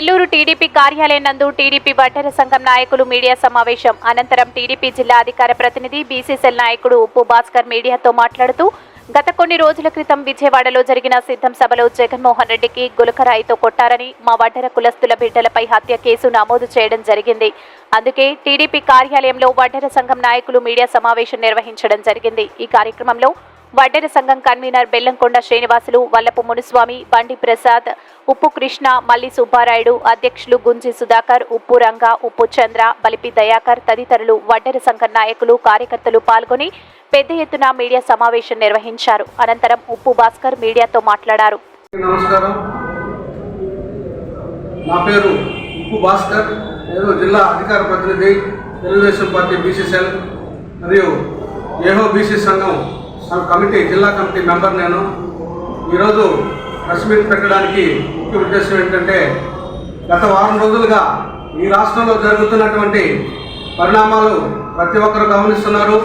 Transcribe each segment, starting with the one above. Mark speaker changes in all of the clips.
Speaker 1: Nellore TDP కార్యాలయం నందు TDP వడ్డెర సంఘం నాయకులు మీడియా సమావేశం అనంతరం టీడీపీ జిల్లా అధికార ప్రతినిధి బీసీసీఎల్ నాయకుడు ఉప్పు భాస్కర్ మీడియాతో మాట్లాడుతూ గత కొన్ని రోజుల క్రితం విజయవాడలో జరిగిన సిద్ధం సభలో జగన్మోహన్ రెడ్డికి గులకరాయితో కొట్టారని మా వడ్డెర కులస్తుల బిడ్డలపై హత్య కేసు నమోదు చేయడం జరిగింది. అందుకే టీడీపీ కార్యాలయంలో వడ్డెర సంఘం నాయకులు మీడియా సమావేశం నిర్వహించడం జరిగింది. ఈ కార్యక్రమంలో వడ్డెర సంఘం కన్వీనర్ బెల్లంకొండ శ్రీనివాసులు, వల్లపు మునుస్వామి, బండి ప్రసాద్, ఉప్పు కృష్ణ, మల్లి సుబ్బారాయుడు, అధ్యక్షులు గుంజి సుధాకర్, ఉప్పు రంగ, ఉప్పు చంద్ర, బలిపి దయాకర్ తదితరులు వడ్డెర సంఘం నాయకులు, కార్యకర్తలు పాల్గొని పెద్ద ఎత్తున మీడియా సమావేశం నిర్వహించారు. అనంతరం ఉప్పు భాస్కర్ మీడియాతో మాట్లాడారు.
Speaker 2: నమస్కారం, నా పేరు ఉప్పు భాస్కర్. నేను జిల్లా అధికార ప్రతినిధి, తెలుగుదేశం పార్టీ బీసీసీఎల్ మరియు ఏహో బీసీ సంఘం కమిటీ జిల్లా కమిటీ మెంబర్. నేను ఈరోజు ప్రెస్ మీట్ పెట్టడానికి ముఖ్య ఉద్దేశం ఏంటంటే, గత వారం రోజులుగా ఈ రాష్ట్రంలో జరుగుతున్నటువంటి పరిణామాలు ప్రతి ఒక్కరు గమనిస్తున్నారు.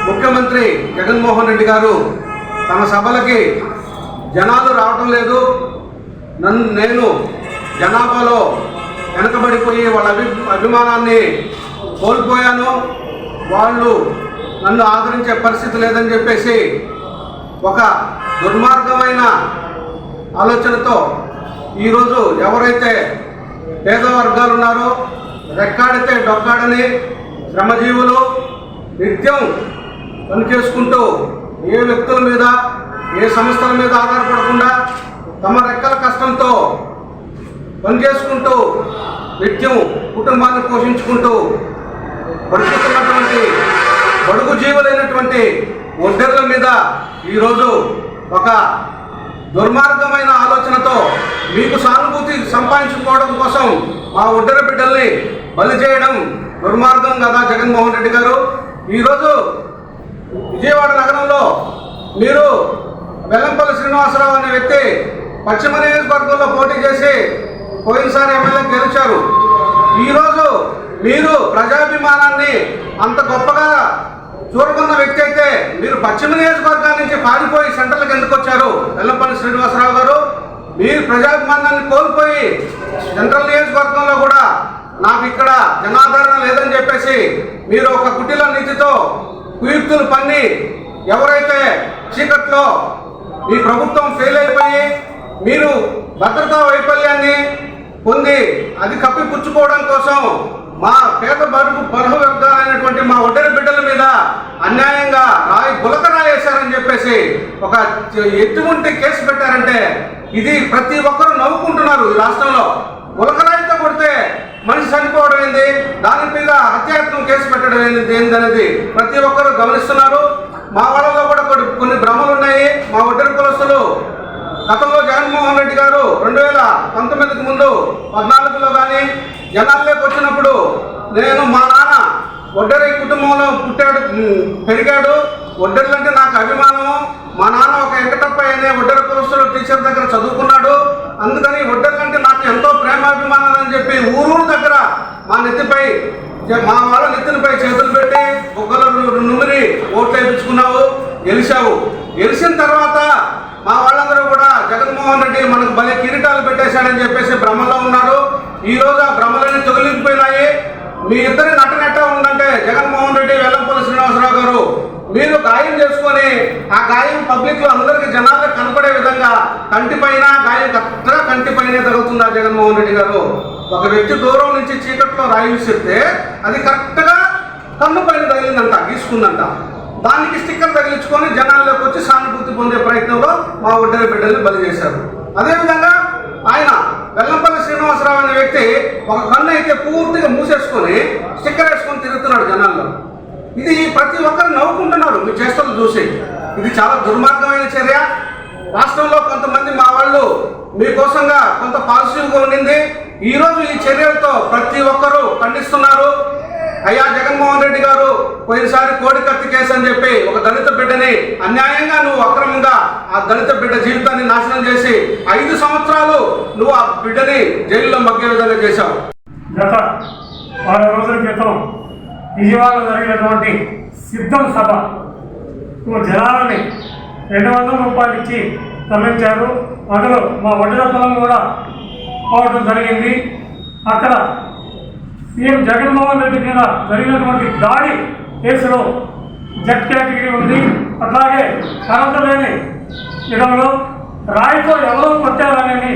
Speaker 2: ముఖ్యమంత్రి జగన్మోహన్ రెడ్డి గారు తన సభలకి జనాలు రావటం లేదు. నేను జనాభాలో వెనకబడిపోయి వాళ్ళ అభిమానాన్ని కోల్పోయాను, వాళ్ళు నన్ను ఆదరించే పరిస్థితి లేదని చెప్పేసి ఒక దుర్మార్గమైన ఆలోచనతో ఈరోజు ఎవరైతే పేద వర్గాలు ఉన్నారో, రెక్కాడితే డొక్కాడని శ్రమజీవులు నిత్యం పనిచేసుకుంటూ ఏ వ్యక్తుల మీద, ఏ సంస్థల మీద ఆధారపడకుండా తమ రెక్కల కష్టంతో పనిచేసుకుంటూ నిత్యం కుటుంబాన్ని పోషించుకుంటూ బతుకుతున్నటువంటి బడుగు జీవులైనటువంటి వడ్డెర్ల మీద ఈరోజు ఒక దుర్మార్గమైన ఆలోచనతో మీకు సానుభూతి సంపాదించుకోవడం కోసం మా వడ్డెర బిడ్డల్ని బలి చేయడం దుర్మార్గం కదా జగన్మోహన్ రెడ్డి గారు. ఈరోజు విజయవాడ నగరంలో మీరు వెల్లంపల్లి శ్రీనివాసరావు అనే వ్యక్తి పశ్చిమ నియోజకవర్గంలో పోటీ చేసి పోయినసారి ఎమ్మెల్యే గెలిచారు. ఈరోజు మీరు ప్రజాభిమానాన్ని అంత గొప్పగా చూరుకున్న వ్యక్తి అయితే మీరు పశ్చిమ నియోజకవర్గాల నుంచి పారిపోయి సెంట్రల్కి ఎందుకు వచ్చారు? వెల్లంపల్లి శ్రీనివాసరావు గారు, మీరు ప్రజాభిమానాన్ని కోల్పోయి సెంట్రల్ నియోజకవర్గంలో కూడా నాకు ఇక్కడ జనాదరణ లేదని చెప్పేసి మీరు ఒక కుటిల నీతితో కుయుక్తులు పన్ని ఎవరైతే చీకట్లో మీ ప్రభుత్వం ఫెయిల్ అయిపోయి మీరు భద్రతా వైఫల్యాన్ని పొంది అది కప్పిపుచ్చుకోవడం కోసం మా పేద బరువు వర్గాలైనటువంటి మా వడ్డెర బిడ్డల మీద అన్యాయంగా గులకరాయేశారని చెప్పేసి ఒక ఎత్తుకుంటే కేసు పెట్టారంటే ఇది ప్రతి ఒక్కరు నవ్వుకుంటున్నారు. ఈ రాష్ట్రంలో గులకరాయితో కొడితే మనిషి చనిపోవడం ఏంది, దాని మీద హత్యాయత్నం కేసు పెట్టడం ఏందనేది ప్రతి ఒక్కరు గమనిస్తున్నారు. మా వాళ్ళలో కూడా కొన్ని భ్రమలు ఉన్నాయి. మా వడ్డెర కులస్తులు గతంలో జగన్మోహన్ రెడ్డి గారు 2019కి ముందు 14లో కానీ జనాల్లోకి వచ్చినప్పుడు మా నాన్న వడ్డెర కుటుంబంలో పెరిగాడు, వడ్డెర్లంటే నాకు అభిమానము, మా నాన్న ఒక వెంకటప్పయ్య అనే వడ్డెర కులస్తులు టీచర్ దగ్గర చదువుకున్నాడు, అందుకని వడ్డెర్లంటే నాకు ఎంతో ప్రేమాభిమానాలు అని చెప్పి ఊరు దగ్గర మా వాళ్ళ నెత్తినిపై చేతులు పెట్టి ఒక్కరు నుమిరి ఓట్లు వేయించుకున్నావు, గెలిచావు. గెలిచిన తర్వాత మా వాళ్ళందరూ కూడా జగన్మోహన్ రెడ్డి మనకు భలే కిరీటాలు పెట్టేశాడని చెప్పేసి భ్రమలో ఉన్నారు. ఈరోజు ఆ భ్రమలన్నీ తొలగిపోయినాయి. మీ ఇద్దరి నటనట్ట ఉందంటే జగన్మోహన్ రెడ్డి, వెల్లంపల్లి శ్రీనివాసరావు గారు మీరు గాయం చేసుకొని ఆ గాయం పబ్లిక్లో అందరికీ జనాలకు కనపడే విధంగా కంటిపైన గాయం కరెక్ట్గా కంటిపైనే తగులుతుందా జగన్మోహన్ రెడ్డి గారు? ఒక వ్యక్తి దూరం నుంచి చీకట్లో రాయి విసిరితే అది కరెక్ట్గా కన్ను పైన తగిలిందంట, గీసుకుందంట. దానికి స్టిక్కర్ తగిలించుకొని జనాల్లోకి వచ్చి సానుభూతి పొందే ప్రయత్నంలో మా వడ్డెర బిడ్డల్ని బలి చేశారు. అదేవిధంగా ఆయన వెల్లంపల్లి శ్రీనివాసరావు అనే వ్యక్తి ఒక కన్ను అయితే పూర్తిగా మూసేసుకొని స్టిక్కర్ వేసుకొని తిరుగుతున్నాడు జనాల్లో. ఇది ప్రతి ఒక్కరు నవ్వుకుంటున్నారు మీ చేష్టలు చూసి. ఇది చాలా దుర్మార్గమైన చర్య. రాష్ట్రంలో కొంతమంది మా వాళ్ళు మీకోసంగా కొంత పాజిటివ్గా ఉండింది. ఈరోజు ఈ చర్యలతో ప్రతి ఒక్కరూ ఖండిస్తున్నారు. అయ్యా జగన్మోహన్ రెడ్డి గారు, పోయినసారి కోడికత్తి కేసు అని చెప్పి ఒక దళిత బిడ్డని అన్యాయంగా నువ్వు అక్రమంగా ఆ దళిత బిడ్డ జీవితాన్ని నాశనం చేసి 5 సంవత్సరాలు నువ్వు ఆ బిడ్డని జైల్లో మగ్గే విధంగా చేశావు.
Speaker 3: గత 6 రోజుల క్రితం విజయవాడలో జరిగినటువంటి సిద్ధం సభ జనాలని 200 రూపాయలు ఇచ్చి తరలించారు. అందులో మా వడ్డెర కులం కూడా పోవడం జరిగింది. అక్కడ సీఎం జగన్మోహన్ రెడ్డి మీద జరిగినటువంటి దాడి కేసులో జెడ్ కేటగిరీ ఉంది. అట్లాగే అర్హత లేని ఇడంలో రాయితో ఎవరో కొట్టారనేది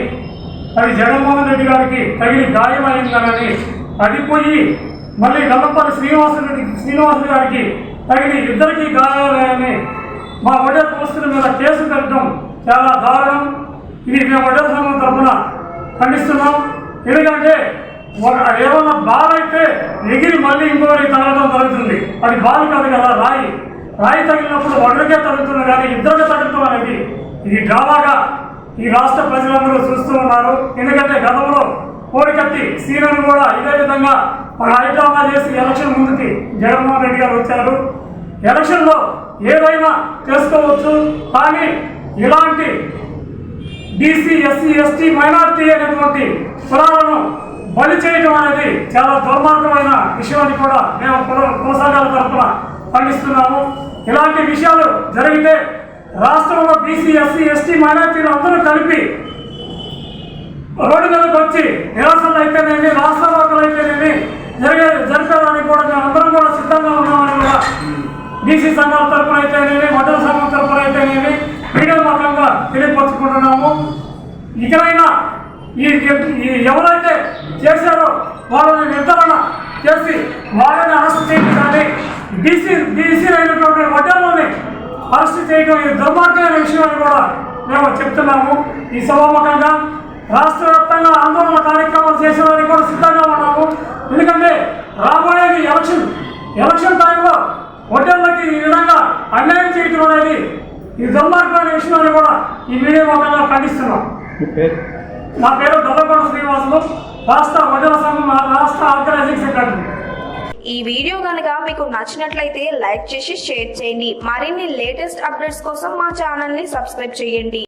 Speaker 3: అది జగన్మోహన్ రెడ్డి గారికి తగిలి గాయమైందనని అది పోయి మళ్ళీ గల్లంపల్లి శ్రీనివాసులు గారికి తగిలి ఇద్దరికి గాయాలని మా వడ్డేరు పోస్టుల మీద కేసు పెట్టడం చాలా దారుణం. ఇది మేము వడ్డేరు సంఘం తరఫున ఖండిస్తున్నాం. ఎందుకంటే ఏమన్నా బాల్ అయితే ఎగిరి మళ్ళీ ఇంకోటి తగలడం జరుగుతుంది. అది బాల్ కాదు కదా, రాయి తగిలినప్పుడు ఒకరికే తగులుతుంది కానీ ఇద్దరికి తగులుతాం అనేది ఇది డ్రామాగా ఈ రాష్ట్ర ప్రజలందరూ చూస్తూ ఉన్నారు. ఎందుకంటే గతంలో కోడికత్తి సీనియర్లు కూడా ఇదే విధంగా ఒక హైడ్రామా చేసి ఎలక్షన్ ముందుకి జగన్మోహన్ రెడ్డి గారు వచ్చారు. ఎలక్షన్లో ఏదైనా చేసుకోవచ్చు, కానీ ఇలాంటి బీసీ, ఎస్సీ, ఎస్టీ, మైనార్టీ అనేటువంటి కులాలను బలి చేయడం అనేది చాలా దుర్మార్గమైన విషయాన్ని కూడా మేము కుల సంఘాల తరఫున ఖండిస్తున్నాము. ఇలాంటి విషయాలు జరిగితే రాష్ట్రంలో బీసీ, ఎస్సీ, ఎస్టీ, మైనార్టీలు అందరూ కలిపి రోడ్డు మీదకి వచ్చి నిరసనలు అయితేనేమి, రాష్ట్ర లోకలు అయితేనేమి జరిపేదానికి కూడా మేము అందరం కూడా సిద్ధంగా ఉన్నామని కూడా బీసీ సంఘాల తరఫున అయితేనేమి, వడ్డేరు సంఘం తరఫున అయితేనేమి మీడియా ముఖంగా తెలియపరుచుకుంటున్నాము. ఇకనైనా ఈ ఎవరైతే చేశారో వాళ్ళని నిర్ధారణ చేసి వాళ్ళని అరెస్ట్ చేయడం కానీ బీసీ అయినటువంటి వడ్డేరులోని అరెస్ట్ చేయడం ఈ దుర్మార్గమైన విషయాన్ని కూడా మేము చెప్తున్నాము. ఈ సభాముఖంగా రాష్ట్ర వ్యాప్తంగా ఆందోళన కార్యక్రమాలు చేసేవారికి కూడా సిద్ధంగా ఉన్నాము. ఎందుకంటే రాబోయేది ఎలక్షన్ టైంలో వడ్డేర్లకి ఈ విధంగా అన్యాయం చేయడం అనేది ఈ దుర్మార్గమైన విషయాన్ని కూడా ఈ మీడియా ముఖంగా ఖండిస్తున్నాం. నా పేరు దొల్లకొండ శ్రీనివాసులు, రాష్ట్ర వడ్డేర సంఘం రాష్ట్ర ఆర్గనైజింగ్ సెక్రటరీ.
Speaker 4: ఈ వీడియో కనుక మీకు నచ్చినట్లయితే లైక్ చేసి షేర్ చేయండి. మరిన్ని లేటెస్ట్ అప్డేట్స్ కోసం మా ఛానల్ ని సబ్స్క్రైబ్ చేయండి.